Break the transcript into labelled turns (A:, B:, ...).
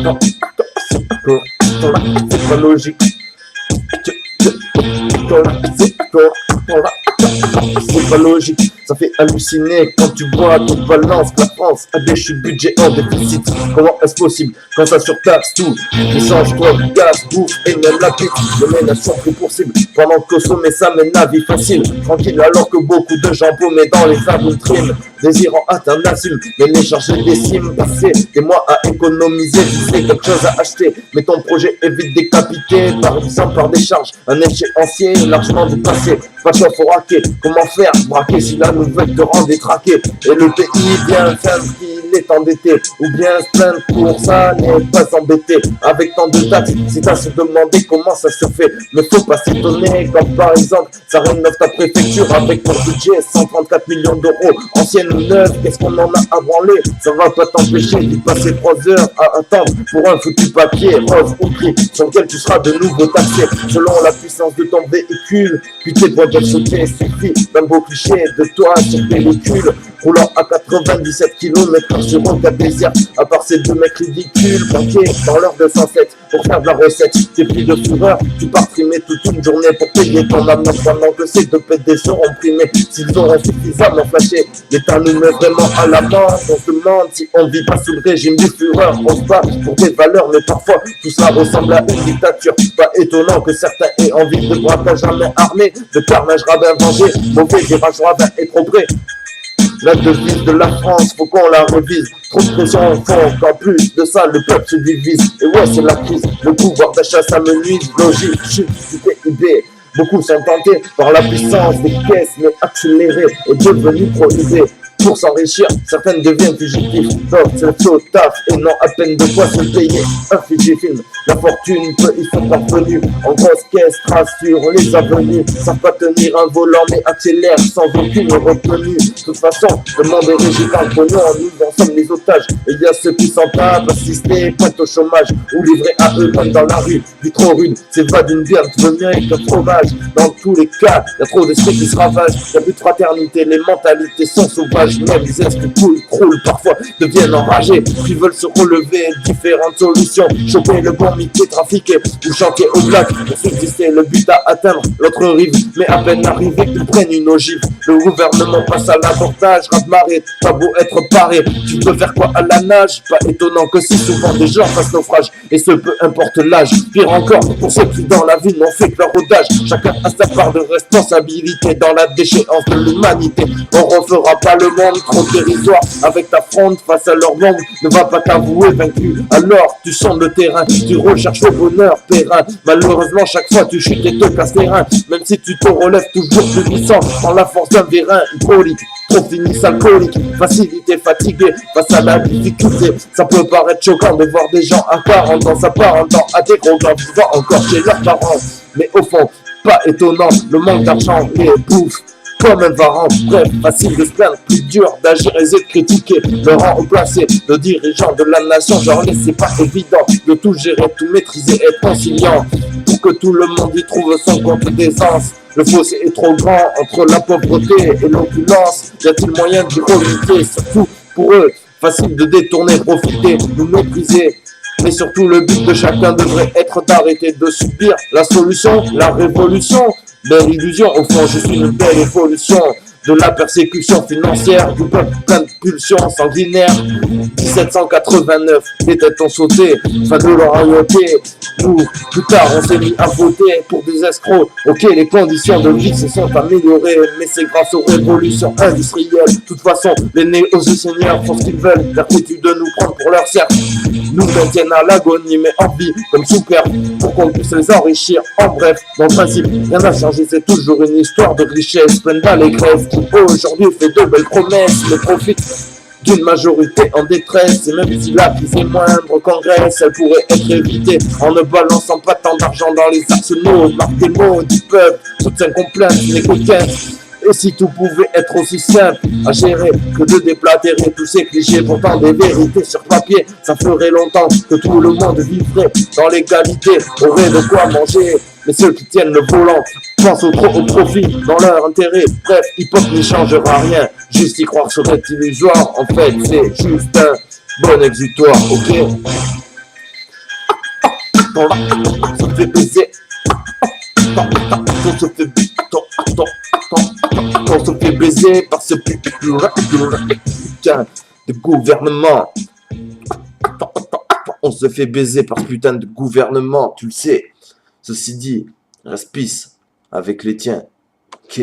A: C'est pas logique. C'est pas logique, ça fait halluciner quand tu vois ton balance. La France a des chutes budget en déficit. Comment est-ce possible quand ça surtaxe tout? Essence, toi, gaz, bouffe et même la pite. Le ménage sont pris pour cible pendant que consommer ça mène la vie facile. Tranquille alors que beaucoup de gens paumés dans les indoutrines, désirant atteindre la cible, mais les charger des cimes. Passer des mois à économiser, viser quelque chose à acheter, mais ton projet est vite décapité, par exemple par des charges, un échéancier largement dépassé. Pas de choix, faut raquer. Comment faire? Braquer si la nouvelle te rend détraqué. Et le pays vient faire qu'il est endetté, ou bien se plaindre pour ça n'est pas embêté. Avec tant de taxes, c'est à se demander comment ça se fait. Mais faut pas s'étonner quand par exemple ça rénove ta préfecture avec ton budget 134 millions d'euros. Ancienne ou neuve, qu'est-ce qu'on en a à branler? Ça va pas t'empêcher d'y passer 3 heures à attendre pour un foutu papier rose ou gris sur lequel tu seras de nouveau taxé selon la puissance de ton véhicule. Puis tes doigts doivent sauter, suffit d'un beau cliché de toi sur pellicule, roulant à 97 km sur un cas désert. À part ces deux mecs ridicules planqués dans l'heure de 107 pour faire de la recette, t'es pris de fureur, tu pars trimer toute une journée pour payer ton amenant pendant que ces deux PD seront primés. S'ils auront suffisamment flashé, l'État nous met vraiment à la mort. On se demande si on vit pas sous le régime du fureur. On se bat pour des valeurs, mais parfois tout ça ressemble à une dictature. Pas étonnant que certains aient envie de braquage jamais armé, de carnage rabbin vengé, mauvais virage rabbin et trop près. La devise de la France, faut qu'on la révise. Trop de pression au fond, qu'en plus de ça, le peuple se divise. Et ouais, c'est la crise, le pouvoir d'achat s'amenuise. Logique, chute du PIB. Beaucoup sont tentés par la puissance des caisses, mais accélérée et devenue prohibée. Pour s'enrichir, certaines deviennent fugitifs. Donc c'est le faux taf et non à peine de quoi se payer un Fujifilm. La fortune peut y sont parvenus en grosse caisse, trace sur les avenues. Sans pas tenir un volant mais accélère sans aucune retenue. De toute façon, le monde est régi par le pognon, nous en sommes les otages. Et il y a ceux qui s'en tapent, assister, pointent au chômage ou livrés à eux-mêmes dans la rue. Vie trop rude, c'est va d'une bière, tu veux mieux avec un fromage. Dans tous les cas, il y a trop d'esprits qui se ravagent. Il n'y a plus de fraternité, les mentalités sont sauvages. Même les esprits croulent, parfois deviennent enragés, puis veulent se relever, différentes solutions, choper le bon métier, trafiquer ou chanter au black pour subsister, le but à atteindre l'autre rive, mais à peine arrivé, ils prennent une ogive. Le gouvernement passe à l'avortage, raz-de-marée, pas beau être paré, tu peux faire quoi à la nage? Pas étonnant que si souvent des gens fassent naufrage, et ce peu importe l'âge. Pire encore, pour ceux qui dans la vie n'ont fait que leur rodage, chacun a sa part de responsabilité dans la déchéance de l'humanité. On refera pas le monde trop dérisoire avec ta fronde face à leur nombre. Ne va pas t'avouer vaincu, alors tu sondes le terrain, tu recherches le bonheur périn. Malheureusement chaque fois tu chutes et te casses les reins, même si tu te relèves toujours plus puissant dans la force d'un vérin hydraulique. Trop finis alcoolique, facilité, fatigué face à la difficulté. Ça peut paraître choquant de voir des gens à 40 ans s'apparentant à des gros gars vivant encore chez leurs parents, mais au fond pas étonnant, le manque d'argent les bouffe comme un varan. Bref, facile de se plaindre, plus dur d'agir et de critiquer. Le rang au placé, le dirigeant de la nation, genre c'est pas évident de tout gérer, tout maîtriser, être conciliant pour que tout le monde y trouve son compte d'aisance. Le fossé est trop grand entre la pauvreté et l'opulence. Y a-t-il moyen d'y relutter? Surtout pour eux, facile de détourner, profiter, nous mépriser. Mais surtout le but de chacun devrait être d'arrêter de subir la solution, la révolution. Belle illusion, au fond je suis une belle évolution de la persécution financière du peuple plein de pulsions sanguinaires. 1789, les têtes ont sauté, fin de leur royauté. Nous, plus tard, on s'est mis à voter pour des escrocs. Ok, les conditions de vie se sont améliorées, mais c'est grâce aux révolutions industrielles. De toute façon, les néo-seigneurs font ce qu'ils veulent, l'attitude de nous prendre pour leur cercle. Nous maintiennent à l'agonie, mais en vie, comme superbe, pour qu'on puisse les enrichir. En bref, dans le principe, rien n'a changé, c'est toujours une histoire de richesse, pleine d'allégresse, qui aujourd'hui fait de belles promesses, mais profite d'une majorité en détresse. Et même si la crise est moindre qu'en Grèce, elle pourrait être évitée en ne balançant pas tant d'argent dans les arsenaux. Marque des mots du peuple, soutien complainte, les coquins. Et si tout pouvait être aussi simple à gérer que de déplatérer tous ces clichés, pourtant des vérités sur papier, ça ferait longtemps que tout le monde vivrait dans l'égalité, aurait de quoi manger. Mais ceux qui tiennent le volant pensent au profit dans leur intérêt. Bref, hip-hop n'y changera rien, juste y croire serait illusoire. En fait, c'est juste un bon exutoire, ok? On se fait baiser. On se fait baiser. On se fait baiser par ce putain de gouvernement. On se fait baiser par ce putain de gouvernement, tu le sais. Ceci dit, reste peace avec les tiens. Ok.